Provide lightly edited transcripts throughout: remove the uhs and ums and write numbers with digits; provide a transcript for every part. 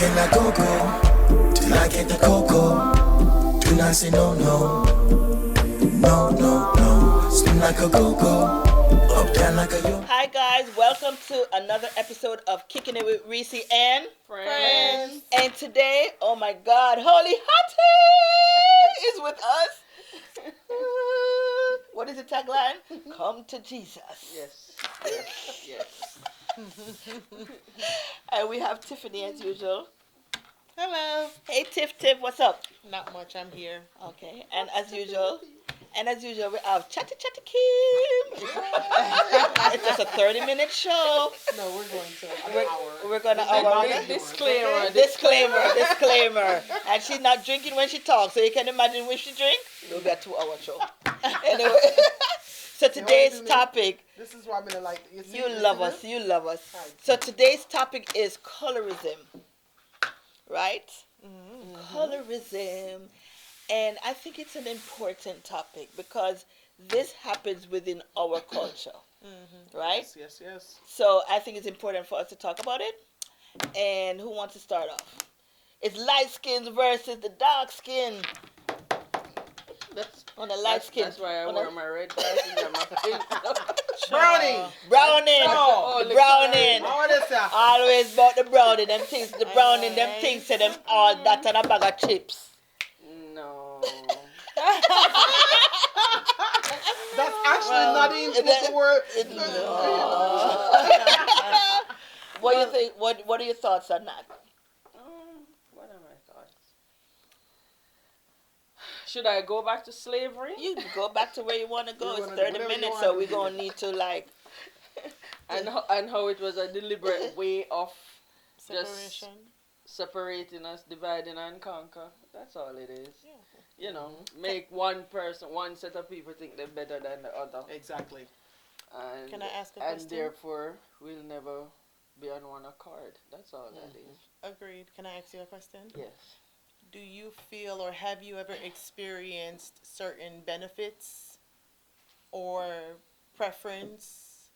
Can I go till I get the cocoa? Do not say no, no, no, no, no. Spin like a go-go, up down like a yo. Hi guys, welcome to another episode of Kickin' It with Reecy and Frenz. And today, oh my God, Holy Hattie is with us. What is the tagline? Come to Jesus. Yes. Yes. Yes. And we have Tiffany as usual. Hello. Hey Tiff, what's up? Not much. I'm here. Okay, and as usual, we have Chatty Kim. It's just a 30-minute show. No, we're going to an hour. We're gonna hour. Disclaimer. And she's not drinking when she talks, so you can imagine when she drink. It'll be a 2-hour show. Anyway, so today's topic. This is why I'm gonna like. You love us. So today's topic is colorism. Right? Mm-hmm. Colorism. And I think it's an important topic because this happens within our culture. Mm-hmm. Right? Yes. So I think it's important for us to talk about it. And who wants to start off? It's light skins versus the dark skin. That's That's why I wear my red glasses and my pink. Browning. Browning. Always about the browning. Them things, the browning, them things to them all that and a bag of chips. No. That's actually not even the word. No. What do you think? What are your thoughts on that? What are my thoughts? Should I go back to slavery? You can go back to where you want to go. It's 30 whatever minutes, you so want. we're going to need to like... and how it was a deliberate way of Separation. Just separating us, dividing and conquer. That's all it is. Yeah. You know, make one set of people think they're better than the other. Exactly. And, Can I ask a question? And therefore, we'll never be on one accord. That's all that is. Agreed. Can I ask you a question? Yes. Do you feel or have you ever experienced certain benefits or preference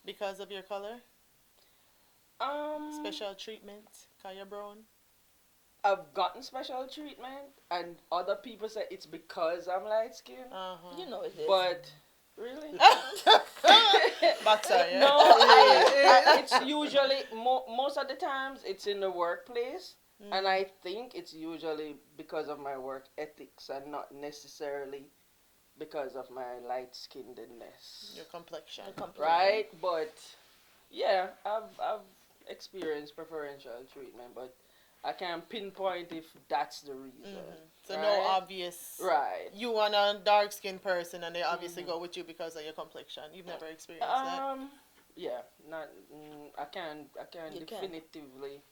because of your color? Special treatment, Kaya Brown? I've gotten special treatment, and other people say it's because I'm light skinned. You know it is. But really, Butter, yeah? no. It's usually most of the times it's in the workplace, and I think it's usually because of my work ethics and not necessarily because of my light skinnedness. Your complexion. Right, but yeah, I've experienced preferential treatment, but I can't pinpoint if that's the reason. So right? no obvious. Right. You want a dark skinned person, and they obviously go with you because of your complexion. You've never experienced that. Yeah, not. I can't You can. definitively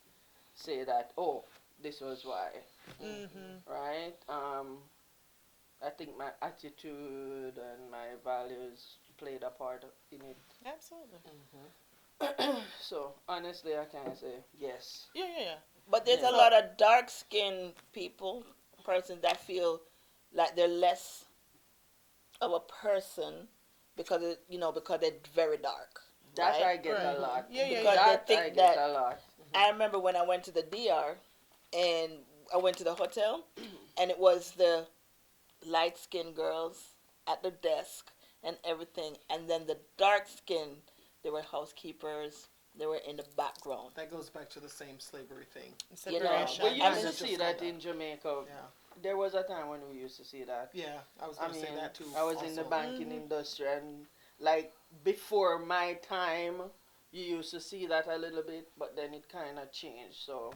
say that. Oh, this was why. Right. I think my attitude and my values played a part in it. Absolutely. So honestly, I can't say yes. Yeah. But there's a lot of dark-skinned persons that feel like they're less of a person because they're very dark. That right? I get a lot. Yeah. Because That they I think get that. a lot. I remember when I went to the DR, and I went to the hotel, and it was the light-skinned girls at the desk and everything, and then the dark-skinned, they were housekeepers. They were in the background. That goes back to the same slavery thing. You know, We I used mean, to see that in Jamaica. Yeah. There was a time when we used to see that. Yeah, I was going to say that too. I was in the banking industry, and like before my time, you used to see that a little bit, but then it kind of changed. So,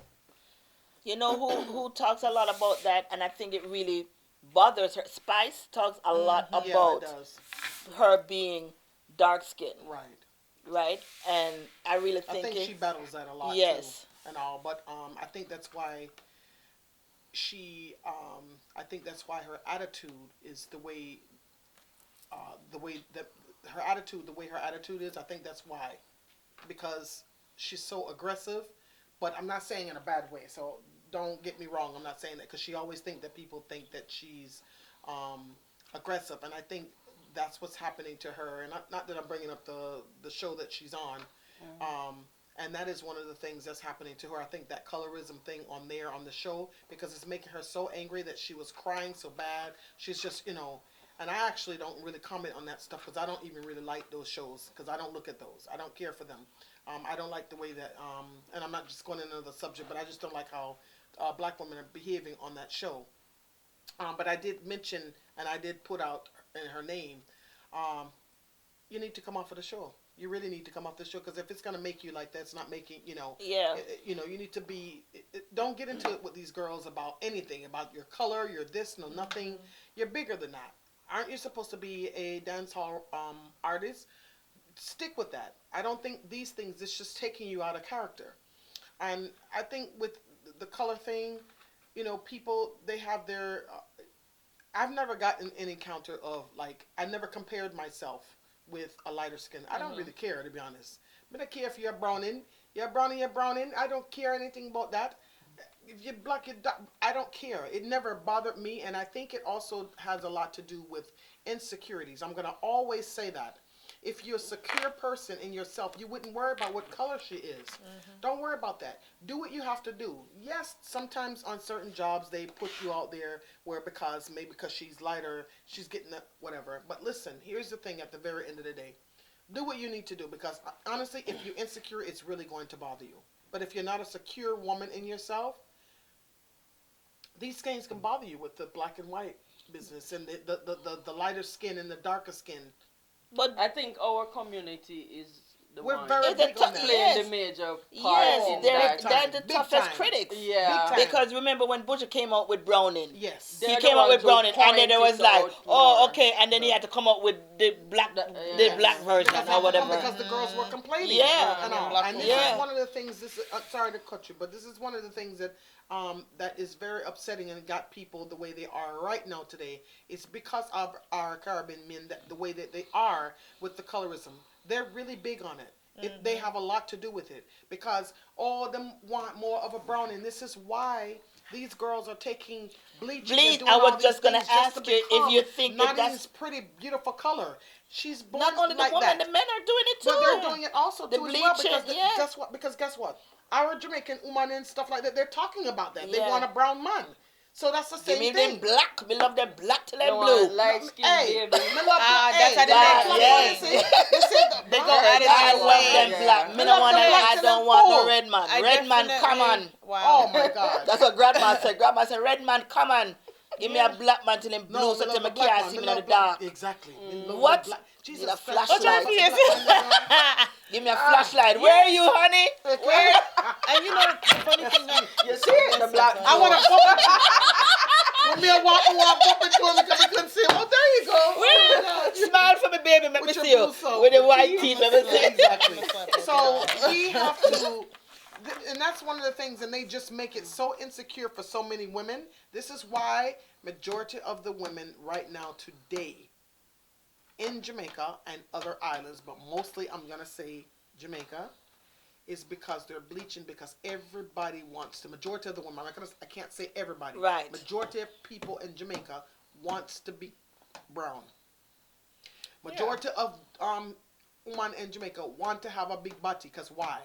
you know who talks a lot about that, and I think it really bothers her. Spice talks a lot about it does. her being dark skinned. Right. And I really think she battles that a lot. Yes. Too, and all, but I think that's why she. I think that's why her attitude is the way her attitude is. I think that's why, because she's so aggressive. But I'm not saying in a bad way. So don't get me wrong. I'm not saying that because she always think that people think that she's aggressive, and I think that's what's happening to her. And not that I'm bringing up the show that she's on, And that is one of the things that's happening to her. I think that colorism thing on there on the show, because it's making her so angry that she was crying so bad. She's just, and I actually don't really comment on that stuff because I don't even really like those shows because I don't look at those. I don't care for them. I don't like the way that, and I'm not just going into the subject, but I just don't like how black women are behaving on that show. But I did mention, and I did put out in her name, you need to come off of the show. You really need to come off the show because if it's going to make you like that, it's not making, Yeah. You need to be, don't get into it with these girls about anything, about your color, your this, no, nothing. You're bigger than that. Aren't you supposed to be a dance hall artist? Stick with that. I don't think these things, it's just taking you out of character. And I think with the color thing, people, they have their, I've never gotten an encounter of, like, I never compared myself with a lighter skin. I don't really care, to be honest. I don't care if you're browning. You're browning. I don't care anything about that. If you're black, I don't care. It never bothered me, and I think it also has a lot to do with insecurities. I'm going to always say that. If you're a secure person in yourself, you wouldn't worry about what color she is. Don't worry about that. Do what you have to do. Yes, sometimes on certain jobs they put you out there where because she's lighter, she's getting whatever. But listen, here's the thing at the very end of the day. Do what you need to do because honestly, if you're insecure, it's really going to bother you. But if you're not a secure woman in yourself, these things can bother you with the black and white business and the lighter skin and the darker skin. But I think our community is the We're one very big on that. playing the major part in they're that. the Big toughest time. critics. Yeah. Because remember when Butcher came out with Browning? Yes. He They're came the out with ones who Browning, and then there was point it like, out oh, more. okay, and then he had to come up with the black version Because or whatever. Because the girls were complaining. Yeah. And all. And this Yeah. is one of the things. Sorry to cut you, but this is one of the things that that is very upsetting and got people the way they are right now today. It's because of our Caribbean men that the way that they are with the colorism. They're really big on it. They have a lot to do with it because all of them want more of a brown, and this is why these girls are taking bleach. I was just gonna ask you if you think that that's pretty beautiful color. She's born not only the like women, that. the men are doing it too. But they're doing it also The too as well bleaching, because guess what? Our Jamaican women and stuff like that, they're talking about that. They Yeah. want a brown man. So that's the Give same me thing. them black. We love them black till they No, blue. light skin Hey, baby. me love that's how they black, make yes. money. They They go at it I that love way. them Yeah. black. Me We no love want. them black I till don't them want full. no red man. I Red man, come on. definitely- Wow. Oh my God. That's what Grandma said. Grandma said, "Red man, come on. Give me a black man till him blue, No, so me till love me the black can't man. see Me me in the love black. dark. Exactly. Me love What? black. Jesus, Need a thank flashlight. you. Give me a flashlight. Where are you, honey? Where? And you know the funny thing that You see it? The black. I want to bump it. When me a walk bump into him because he couldn't see him. Well, there you go. Smile for me, baby. Let me With your see you. blue soap. With the white teeth. Let me see. Exactly. So we have to, and that's one of the things, and they just make it so insecure for so many women. This is why majority of the women right now today in Jamaica and other islands, but mostly I'm gonna say Jamaica, is because they're bleaching because everybody wants to. Majority of the women, I can't say everybody. Right. Majority of people in Jamaica wants to be brown. Majority of women in Jamaica want to have a big body because why?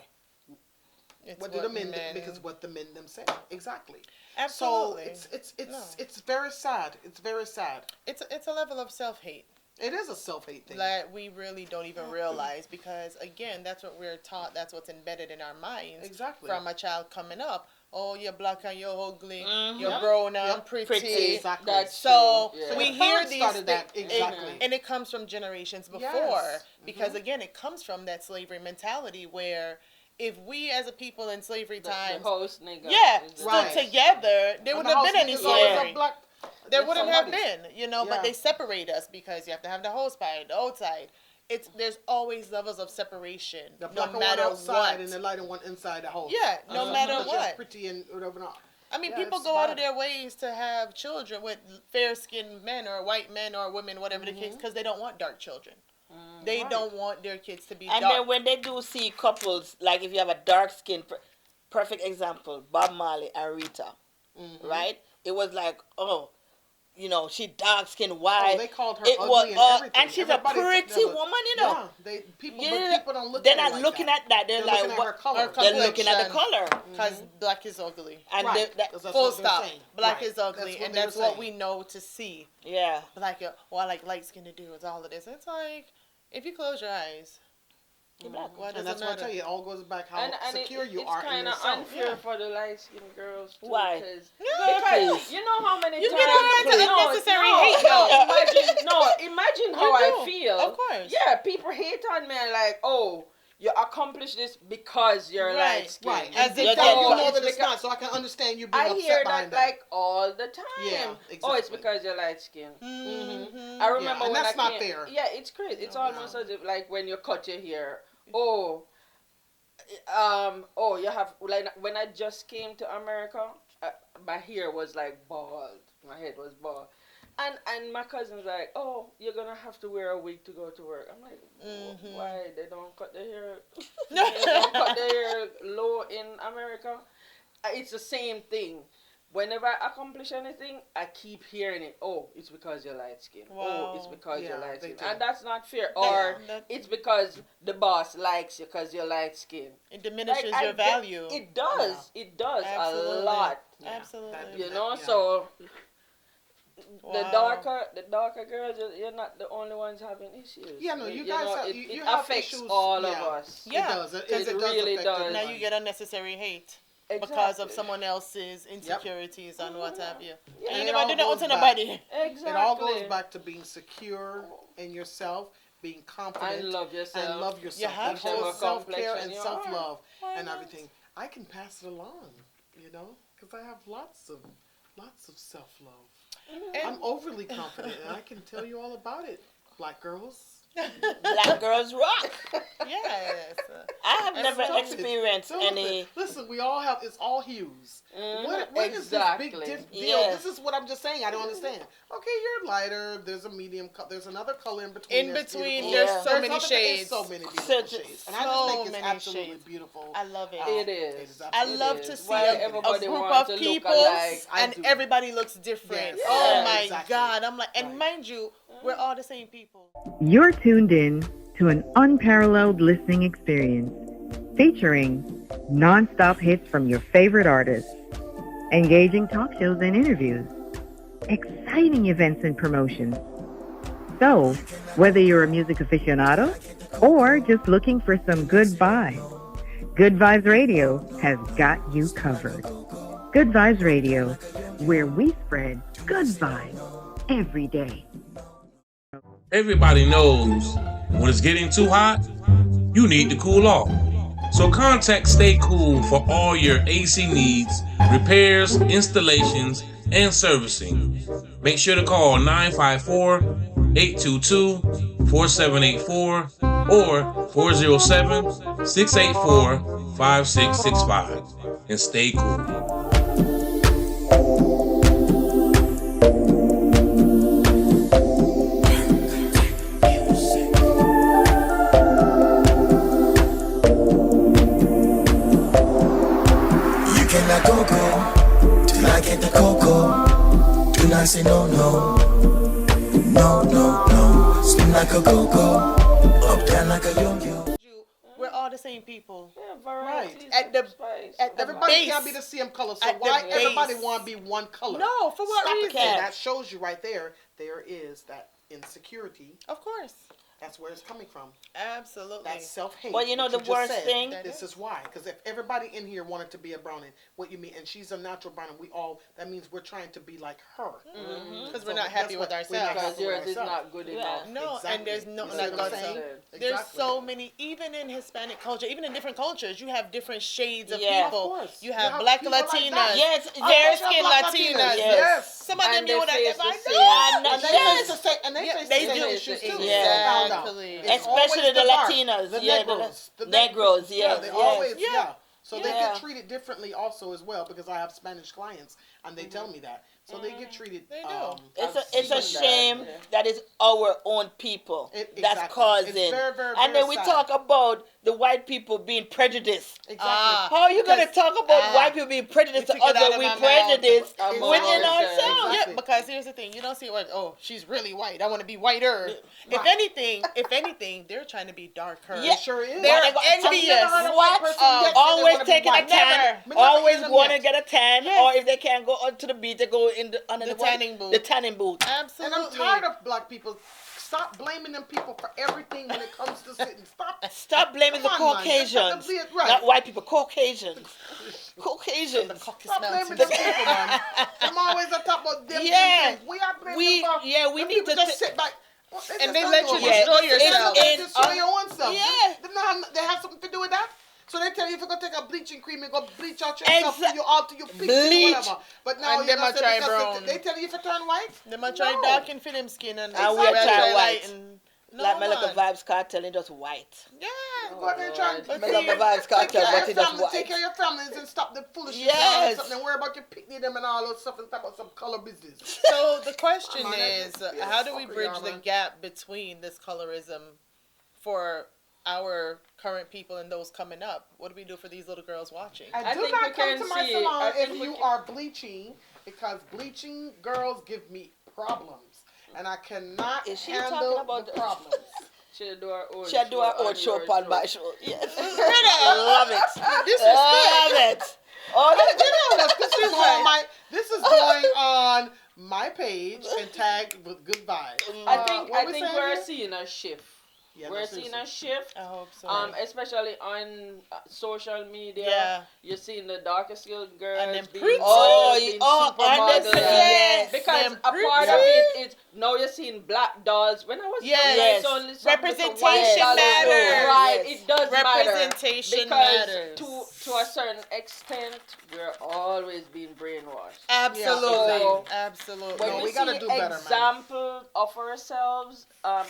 it's What do the men? Because what the men them say exactly. Absolutely. So it's very sad. It's very sad. It's a level of self-hate. It is a self-hate thing. That we really don't even realize because again, that's what we're taught. That's what's embedded in our minds. Exactly. From a child coming up. Oh, you're black and you're ugly. Mhm. You're Yep. brown and Yep. pretty. Exactly. That's So true. Yeah. we the hear parents these started that. things, Exactly. and it comes from generations before. Yes. Because again, it comes from that slavery mentality where if we as a people in slavery The times, host nigga. yeah, is the- stood Right. together, there And wouldn't the have house been any niggas always slavery. a black. There There's wouldn't have somebody. been, but Yeah. they separate us because you have to have the host party, the outside. There's always levels of separation, The no black one matter outside what. and the lighter one inside the house. Yeah, no matter Because you're what. Pretty and whatever not. I mean, Yeah, people it's go out of bad. their ways to have children with fair-skinned men or white men or women, whatever the case, because they don't want dark children. They Right. don't want their kids to be And dark. then when they do see couples, like if you have a dark skin, perfect example, Bob Marley and Rita, right? It was like, oh, you know, she dark skin, white. Oh, they called her it ugly was, and everything. and she's Everybody a pretty took that. woman, you know. Yeah, but people don't look they're at her not like looking that. at that. They're like, looking at her what? color. They're looking at the complexion. color. Because black is ugly. And Right. that, 'Cause that's Full what they're stop. saying. Black Right. is ugly, That's what and they were that's what saying. we know to see. yeah. Like, I like light skinned dudes, all of this. It's like, if you close your eyes, You're black. what does And that's it what I matter? tell you. It all goes back how And secure you it's are in kind of yourself. unfair Yeah. for the light skinned girls too. Why? Because Please. you know how many You times get all kinds of unnecessary hate, though. Imagine how You I do. feel. Of course. Yeah, people hate on me and like, oh, you accomplished this because you're Right, light skinned. Right. As And if then that- you know it's that it's because- not, so I can understand you being I upset hear behind that like all the time. Yeah, Oh, it's exactly. because you're light skinned. Mhm. I remember and when that's I not came, fair. Yeah, it's crazy. It's No, almost no. as if like when you cut your hair. You have like when I just came to America, my hair was like bald. My head was bald. And my cousin's like, oh, you're gonna have to wear a wig to go to work. I'm like, Mhm. why they don't cut their hair? They don't cut their hair low in America. It's the same thing. Whenever I accomplish anything, I keep hearing it. Oh, it's because you're light skinned. Wow. Oh, it's because Yeah, you're light they skinned. do. And that's not fair. Or that- it's because the boss likes you because you're light skinned. It diminishes your value. It does. Yeah. It does Absolutely. a lot. Yeah, Absolutely. that- You know, yeah. so Wow. the darker girls, you're not the only ones having issues. Yeah, no, you know, guys it, you it have affects issues. all of Yeah. us. Yeah, It does. it really affect does. Now everybody. you get unnecessary hate because of someone else's insecurities and what have you. Yeah. And And you it never all do that goes to back. nobody. Exactly. It all goes back to being secure in yourself, being confident, And love yourself. and love yourself. You have That whole to. self-care Complexion and you self-love Why and not? everything. I can pass it along, you know, because I have lots of self-love. I'm overly confident, and I can tell you all about it, black girls. Black girls rock. Yes. I have never It's- experienced any. Listen, we all have. It's all hues. Mhm, What is this big exactly. deal? Yeah. This is what I'm just saying. I don't understand. Okay, you're lighter. There's a medium. There's another color in between. In that's between, beautiful. there's Yeah. so There's many other- shades. There's so many beautiful So- shades, and I so just think it's many absolutely shades. beautiful. I love it. It It is. is I absolutely love It to is. see Why a everybody group wants of to look people alike. I and do. everybody looks different. Yes. Oh Yeah, my exactly. God. I'm like, and Right. mind you, we're all the same people. You're tuned in to an unparalleled listening experience featuring non-stop hits from your favorite artists, engaging talk shows and interviews, exciting events and promotions. So, whether you're a music aficionado or just looking for some good vibes, Good Vibes Radio has got you covered. Good Vibes Radio, where we spread good vibes every day. Everybody knows when it's getting too hot, you need to cool off. So contact Stay Cool for all your AC needs, repairs, installations, and servicing. Make sure to call 954-822-4784 or 407-684-5665 and stay cool. You cannot go till I get the cocoa. Do not say no, no, no, no, no. Spin like a go-go, up down like a yo-yo. We're all the same people. Yeah, varieties At the- of spice. at the Everybody base. can't be the same color, so At the why everybody base. want to be one color? No, for what Stop it. reason? And that shows you right there. There is that insecurity. Of course. That's where it's coming from. Absolutely. That self-hate. Well, you know, what the just worst said. thing- This is why. Because if everybody in here wanted to be a brownie, what you mean, and she's a natural brownie, we all, that means we're trying to be like her. Because So we're not guess happy what? with We're ourselves. not Because happy with yours is ourselves. not good Yeah. enough. No, Exactly. and there's no You see like what I'm God saying? said. There's There's Exactly. so many, even in Hispanic culture, even in different cultures, you have different shades of Yeah. people. Of course. You have You have black people like Latinas, that. Yes, fair yes, skin black Latinas. Latinas, Yes. yes. Some of them And do they that. face They're the like, same. no. And they Yes. face the same, and they Yeah, face they the same do. issues too. Yeah. Found out. Exactly. It's Especially always the dark, Latinas, the yeah, Negroes, the Negroes, yeah, yes, they yes. always, Yeah. yeah. So they get treated differently also as well, because I have Spanish clients and they tell me that. So they get treated. They do. It's a shame that is our own people that's Exactly. causing. It's very, very, and very then we sad. talk about the white people being prejudiced. Exactly. How are you going to talk about white people being prejudiced to You took it out others of we my mouth. prejudiced Exactly. within ourselves? Exactly. Yeah, because here's the thing. You don't see what, oh, she's really white. I want to be whiter. If anything, they're trying to be darker. Yeah. It sure is. They're Why they got- envious. What? Always taking a tan. Never. Always Never. going to get a tan. Yes. Or if they can't go onto the beach, they go in under The what? tanning booth. The tanning booth. Absolutely. And I'm tired of black people. Stop blaming them people for everything when it comes to sitting. Stop blaming the Come on, man. Caucasians. Right. Not white people, Caucasians. Caucasians. Stop blaming them people, man. I'm always on top of them. Yeah. We are blaming them for. We them need people to just sit back. And they just let don't you do it. destroy Yeah. yourself. They destroy your own self. Yeah. They have something to do with that. So they tell you if you're gonna take a bleaching cream and go bleach out yourself to your all to your feet Bleach. or whatever. But now And you them know a try because brown. they tell you if you turn white. They might try darken film skin and we are we try white. light and Like my little Vibes Cartel, it just white. yeah. Go out there and try and I love the Vibes Cartel, but it just white. take care of your families and stop the foolishness Yes. and something. Worry about your picnic them and all those stuff and talk about some color business. So the question Come on, is, that's- how do we fucker, bridge y'all, the man. gap between this colorism for our current people and those coming up? What do we do for these little girls watching? I Do think not we come can to my see- salon I if think we you can- are bleaching, because bleaching girls give me problems, and I cannot Is she handle talking about the the- problems. She'll do our own. She'll do our own on show your on show. my show. Yes. Love it. This is Love it. Oh, You know, this is going on my page and tagged with good vibes. I what we think saying we're here? seeing a shift. Yeah, We're no, seeing seriously. a shift. I hope so. Especially on social media. Yeah. You're seeing the darker skinned girls And them being pretty. being supermodels. 100%. Because Them a part of it is now you're seeing black dolls. When I was Yes. young, it's only some Representation little white dolls. matters. Right, Yes. it does Representation matter. matters. Because to a certain extent, we're always being brainwashed. Absolutely. So, Absolutely. When No, we we gotta see do better, man. example of ourselves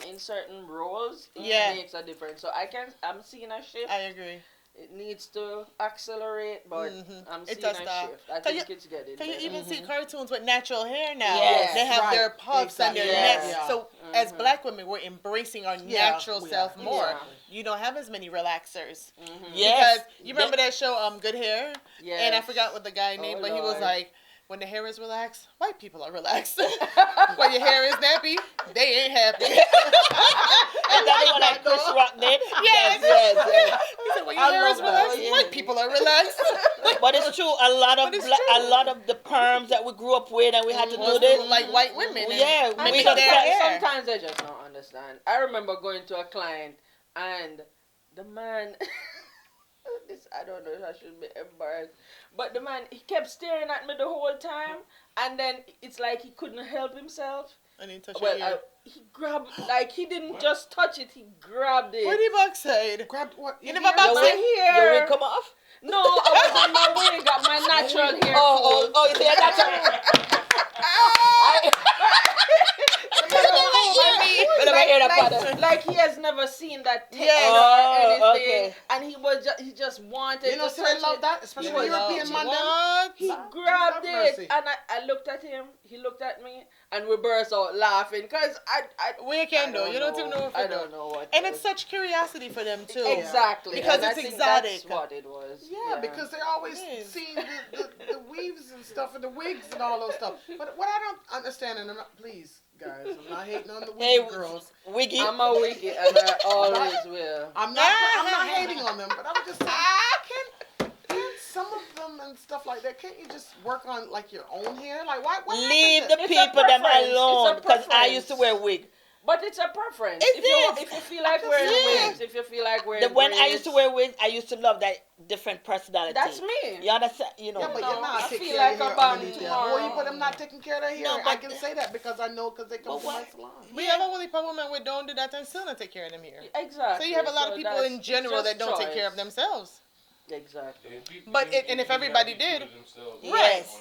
in certain roles, it Yeah. makes a difference. So I'm seeing a shift. I agree. It needs to accelerate, but I'm It seeing does a that. shift. I Can think you- it's getting Can you better. even see cartoons with natural hair now? Yes, They have right. their puffs and their Exactly. necks. Yeah. So as black women, we're embracing our Yeah, natural we self are. more. Yeah. You don't have as many relaxers. Yes. Because you remember that show, Good Hair? Yes. And I forgot what the guy named, but he was Lord. like, when the hair is relaxed, white people are relaxed. When your hair is nappy, they ain't happy. And that one like Chris Rock did. Yes. Yes. He said, when your I hair is love that. relaxed, Yeah. white people are relaxed. But it's true. A lot of But it's a true. lot of the perms that we grew up with and we had to do Was this. like white women. and Yeah, I we mean, don't their have- hair. sometimes I just don't understand. I remember going to a client and the man, I don't know if I should be embarrassed, but the man, he kept staring at me the whole time, and then it's like he couldn't help himself. And he touched Well, your ear. he grabbed, like he didn't just touch it, he grabbed it. What did backside? Grabbed what? You never box Your it? wig- your wig come off? No, I was on my wig, got my natural hair. Oh, you think that's Like he has never seen that texture Yeah. or anything, Okay. and he just wanted You know, to see, I touch love it. that, especially He was European man. them. What? He Lord, grabbed have it, mercy. and I looked at him. He looked at me, and we burst out laughing because We can do. You don't even know what I to do. don't know what. And to it's do. such curiosity for them too. Exactly Because and I it's think exotic. That's what it was. Yeah, because they're always Yes. seeing the weaves and stuff and the wigs and all those stuff. But what I don't understand, and I'm not, please, guys, I'm not hating on the wig Hey, girls. Wiggy. I'm a wicked, and I always will. I'm not hating on them, but I'm just saying, can some of them and stuff like that, can't you just work on like your own hair? Like why Leave happened the It's a people them preference. alone It's a because I preference. used to wear wig. But it's a preference. It If you feel like wearing Yeah. wigs, if you feel like wearing When I used to braids, wear wigs, I used to love that different personality. that's me. You understand? You know. Yeah, but No, you're not I taking feel care like of your I'm hair on underneath there. tomorrow. Boy, but I'm not taking care of their hair. No, I but- can say that because I know because they come to my salon. We have a whole heap of women who don't do that and still not take care of them here. Exactly. So you have a lot of So people that's- in general it's that don't just take care of choice. themselves. Exactly. But and if everybody did, Yes.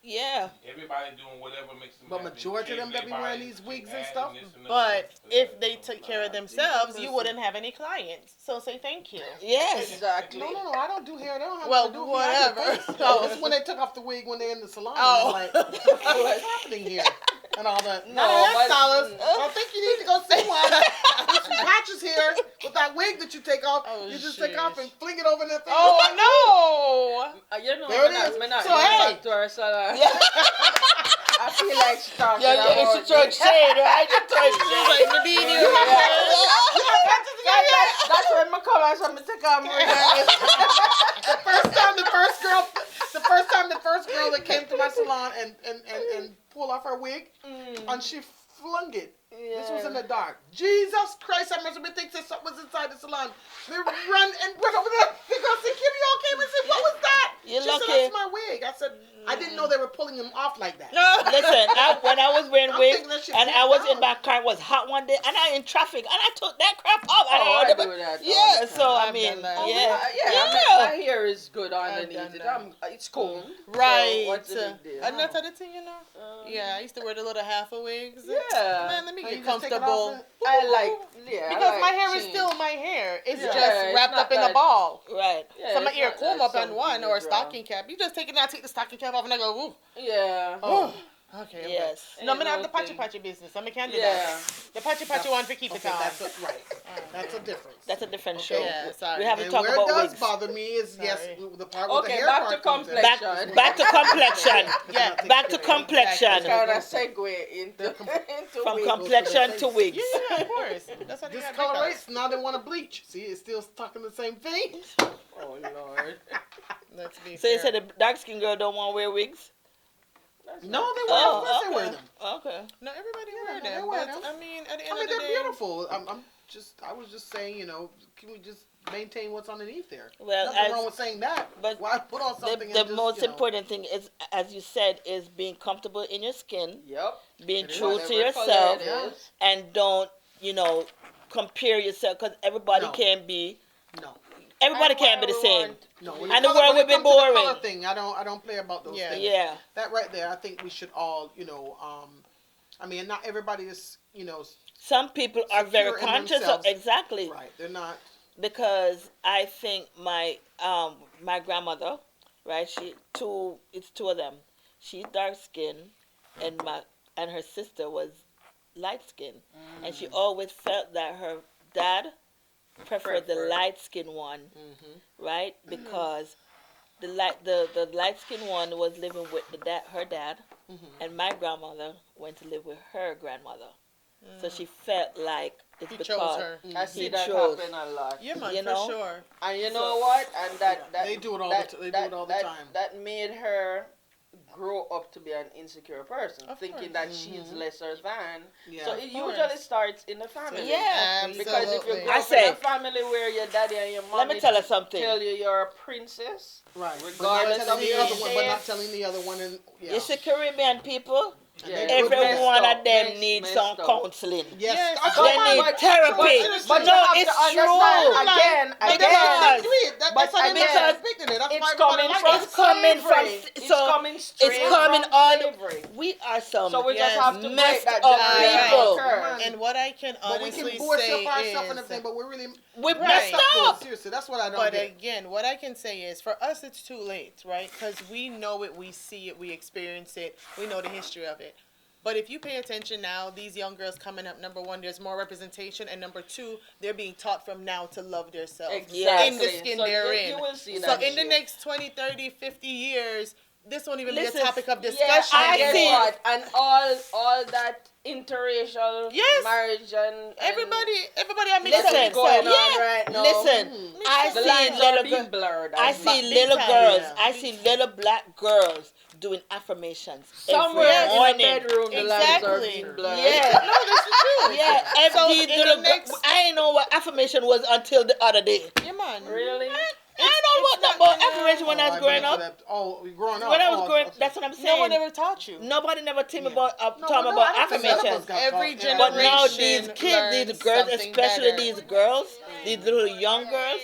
Yeah. Everybody doing whatever makes them But happy. majority of them that be Everybody wearing these wigs and adding stuff. this and But that. if they took care of themselves, you wouldn't have any clients. So say thank you. Yes. Exactly. No, I don't do hair. They don't have Well, to do it. I do whatever. face. Oh, this is when they took off the wig when they're in the salon. Oh. And I'm like, what's happening here? And all that. No, No, but- hairstylist. I think you need to go see one. There's some patches here with that wig that you take off. Oh, you just sheesh. take off and fling it over their face. Oh You know, There it is. me not So, going hey. back to her salon. I feel like she's talking Yeah, about yeah, she throwing shade, right? She throwing shade. Nadine, You have patches? You have patches in your hair? That's when I come out, so I'm take off my The first time the first girl that came to my salon and pulled off her wig, and she flung it. This was in the dark. Jesus Christ, I must have think that something was inside the salon. They run over there. The girl said, Kim, you all came and said, what was that? You're She lucky. said, that's my wig. I said, I didn't know they were pulling him off like that. Listen, when I was wearing I'm wigs thinking that shit and deep I was down. in my car, it was hot one day, and I in traffic, and I took that crap off. Oh, I don't know, do that all yeah, the so time. I mean, I've done that. yeah. My hair is good I've underneath done it. that. It's cool. Right. So what's the big deal? And that's the thing, you know. Yeah, I used to wear the little half a wigs. Yeah. Man, let me So get you just take it comfortable. off I like, yeah. Because I like my hair is change. still my hair. It's Yeah, just it's wrapped not up in a that- ball. Right. Yeah, So my it's ear not comb that up on something one or a is wrong. stocking cap. You just take it out, take the stocking cap off, and I go, ooh. Yeah. Oh. Okay. I'm Yes. good. No, I'm Ain't gonna have no the patchy thing. patchy business. I'm can't do Yeah. that. The patchy patchy one for keep it Okay, on. that's right. That's a difference. That's a different Okay. show. Yeah, sorry. We haven't And talked where about it does wigs. bother me is, yes, Sorry. the part with the Okay, hair back part to comes in. complexion. Back to complexion. Yeah. Back to complexion. Kind of segue into From wigs. complexion to wigs. Yeah, of course. That's what Discolorates, now they want to bleach. See, it's still talking the same thing. Oh Lord. Let's be So you fair. said the dark skinned girl don't want to wear wigs? No, they wear them. Of course okay. they wear them. Okay. No, everybody Yeah, wear no, they them. wear But them. I mean, at the end I mean, of the they're day, beautiful. I was just saying, can we just maintain what's underneath there? Well, Nothing wrong with saying that. but Why put on something The and just, most important thing is, as you said, is being comfortable in your skin, Yep. being It is. true to Whatever yourself, color it is. and don't, compare yourself, because everybody No. can't be. No. Everybody And can't be the what same. No, And the world when it would be comes to the boring. color thing, I don't play about those Yeah. things. Yeah. That right there, I think we should all, I mean, not everybody is, Some people are very Secure in conscious of themselves. exactly, right. They're not. because I think my grandmother, right? It's two of them. She's dark skinned, and her sister was light skinned, and she always felt that her dad preferred the light skinned one, right? Because the light skinned one was living with her dad, and my grandmother went to live with her grandmother. So she felt like it's he because chose her. I see He that chose. happen a lot. Yeah, man, you for know? sure. And you know what? And that They do it all that, the they do it all the that, time. That made her grow up to be an insecure person, Of thinking course. that she's lesser than. Yeah. So it course. usually starts in the family. Yeah. Because if you Absolutely. grow I up say- in a family where your daddy and your mom let me tell her something. tell you you're a princess, Right. regardless but not of telling the other the one, but not shape. telling the other one. And yeah. You see, Caribbean people, Yeah, every messed one up, of them messed- needs messed some up. counseling. Yes. Yes. Come They on, need but- therapy. But you No, have it's to understand true. again. But that's Again, exactly it. That's But how they make again, us speak in it. That's it's why coming everybody from likes It's coming from- slavery. It's so coming straight It's coming from on. slavery. We are some So we just Yes. have to break messed that up generational people. curse. And what I can But we honestly can worship say ourselves is, and everything, but we're really We're Right. messed up. Seriously, that's what I don't but get. again, what I can say is, for us, it's too late, right? Because we know it, we see it, we experience it, we know the history of it. But if you pay attention now, these young girls coming up, number one, there's more representation, and number two, they're being taught from now to love themselves. Exactly. In the skin So they're you in. will see So that in the shift. next 20, 30, 50 years, this won't even Listen, be a topic of Yeah, discussion. I and guess see. what? And all that interracial Yes. marriage and Everybody I meet Listen, what's going yeah. on right now. Listen, I The see lines are little being girls. blurred. I and see big little time, girls. yeah. I see little black girls doing affirmations somewhere every in morning. the bedroom, the lines are Exactly. being blurred. Yeah. No, this is true. Yeah, So every in the little next- I ain't know what affirmation was until the other day. Yeah, man. Really? I don't know what affirmation when I was growing up. Growing up. When I was growing, that's what I'm saying. No one ever taught you. Nobody never told me Yeah. about No, talking no, about I don't think none of us affirmations. got Every taught. Yeah. But now generation these kids, these learns girls, something especially better. these girls, these little young girls,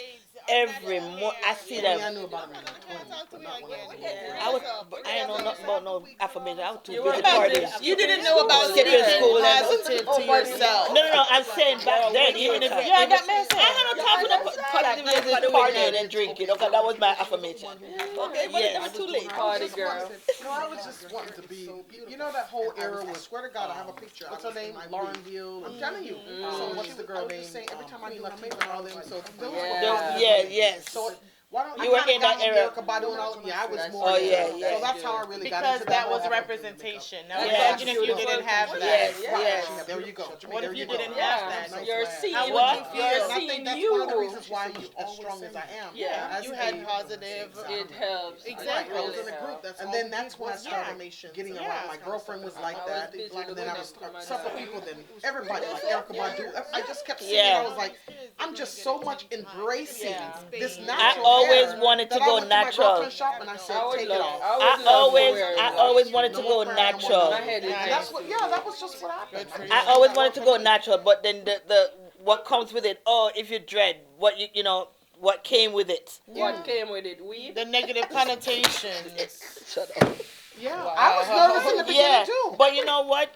every I see Yeah, I them. knew about it when I was 20, but not when I was older. I was, I didn't know nothing about no affirmation. I was too busy Imagine, partying. you didn't know about Skipping speaking school and- positive to yourself. No. I'm saying back then, even if Yeah, I that makes sense. had no time for the positive partying and drinking. Okay, that was my affirmation. Okay, but it was too late. Party girl. No, I was just wanting to be. You know that whole era was. Swear to God, I have a picture. What's her name? Lauren Hill. I'm telling you. So what's the girl name? Every time I do my paper and all them. So those were. Yes. So why don't You were in that era. Yeah, I was more. Oh, yeah. So that's how I really got Because into that was whole representation. Now Yeah. imagine if you didn't have that. Yes. There you go. What if you didn't Yeah, have that? you're seeing How would What? you You're feel? And I seeing think that's you. one of the reasons why I'm as strong as I am. Yeah. As You a- had positive. It helps. Exactly. I was in a group and then that's when I started getting around. My girlfriend was like I that, was busy and then I was looking at several my people. Then everybody, like Erica Badu. I just kept seeing. Yeah. I was like, I'm just so much embracing this I natural. always hair wanted to that I go went to my natural. girlfriend's shop and I said, take it off. I always wanted to go natural. And that's what. Yeah, that was just what happened. I always wanted to go natural, but then the what comes with it? Oh, if you dread, what you know, what came with it? What came with it? Weed? The negative connotations. Shut up. Yeah, I was nervous in the beginning Yeah, too. but you know what?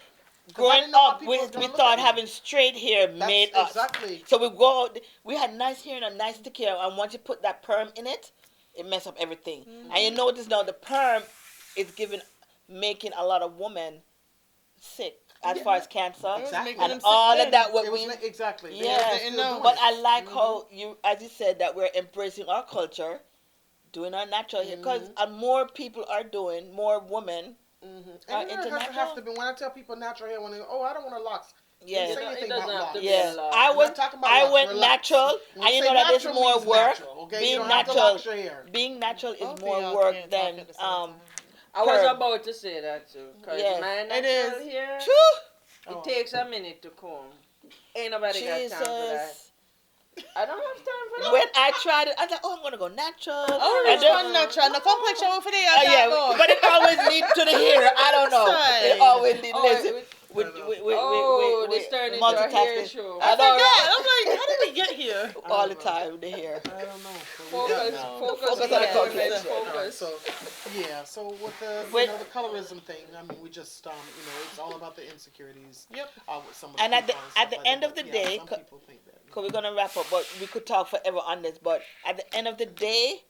Growing didn't know how up, people we, was gonna we look thought at me. having straight hair made us. Exactly. So we go out, we had nice hair and a nice thick hair, and once you put that perm in it, it mess up everything. And you notice now the perm is making a lot of women sick as far as cancer Exactly. making them and sick all then. of that. What It we was exactly. Yeah. They still doing But it. I like how you, as you said, that we're embracing our culture, doing our natural hair, because more people are doing, more women. And it doesn't international? have to be. When I tell people natural hair, when they go, oh, I don't want a locks. Yeah. Say It anything doesn't about have to locks. be Yeah, a lot. I I'm went. not talking about I locks, went relax. natural, When and you say know that there's natural more means work. natural, okay? You Being don't have to natural, lock your hair. being natural is Both of more y'all work can't than talk at the same time. I was perm. about to say that too. Because Yes. my It natural is. hair, Phew. it takes a minute to comb. Ain't nobody got time for that. Jesus. I don't have time for that. When I tried it, I was like, oh, I'm gonna go natural. Oh, And which then- one natural? The complexion one for the Oh, yeah, but it always leads to the hair. I don't know. It Side. always leads. Oh, Listen, this turned into a hair show. I know, Yeah, right? I'm like, how did we get here? All the time, the hair. I don't know. Focus Focus on on the the content. focus. So, yeah. So with the the colorism thing, I mean, we just it's all about the insecurities. Yep. With some of And at the- people at the stuff like end that. of the But, day, some people think that. Because we're gonna wrap up, but we could talk forever on this. But at the end of the day,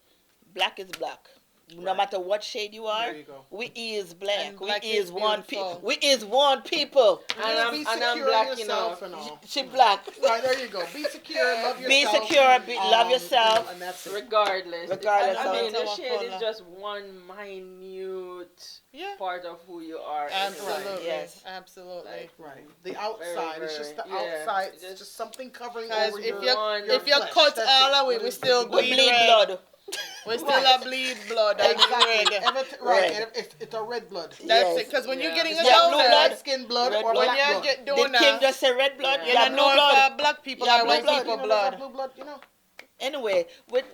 black is black. No matter what shade you are, There you go. we is black. And We black is is one beautiful. people. We is one people. And Be I'm secure black in yourself enough. and all. She black. Right, there you go. Be secure, love Be yourself. secure, love yourself. And that's it. Regardless. Regardless I of mean, the color. shade is just one minute Yeah. part of who you are. Absolutely. Yes. Absolutely. Right. The outside. It's just the yeah. outside. It's just something covering Because over if your. you if you flesh. cut That's all it. away, we still We bleed bleed red. blood. We still a bleed blood and Exactly. red. Right. Red. And it's a red blood. That's Yes. it. Because when you're getting a Yeah, blue donor, blood. Red skin blood Red or blood. when black you blood. get Did donor, Kim just say red blood? Yeah. Yeah, you blue know blood. if black people Yeah, or blue white blood. people You know, blood. blue blood, you know. Anyway, with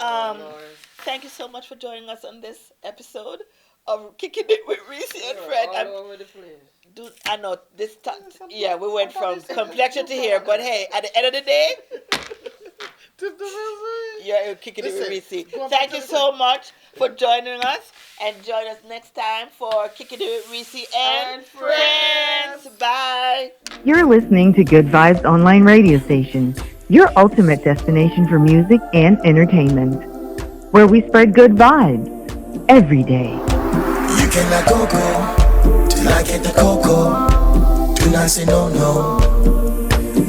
thank you so much for joining us on this episode of Kicking It with Reecy and Fred. All over the place. Dude, I know this time. something- Yeah, we went I thought from you said complexion to this hair, was but hey, at the end of the day, Tip the rosary. you're kicking it with Listen, Reecy. going back Thank to you the- so much for joining us, and join us next time for Kicking It with Reecy and And Friends. Bye. You're listening to Good Vibes Online Radio Station, your ultimate destination for music and entertainment, where we spread good vibes every day. You cannot go till I get the cocoa. Do not say no, no,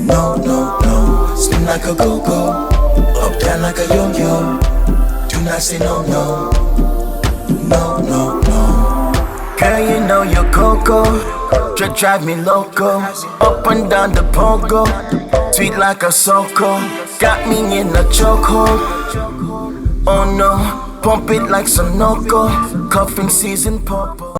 no, no, no. Spin like a go-go, up down like a yo-yo. Do not say no, no, no, no, no. Girl, you know you're cocoa, drive me loco. Up and down the pogo, sweet like a soco. Got me in a chokehold. Oh no, pump it like Sunoco. Cuffing season purple.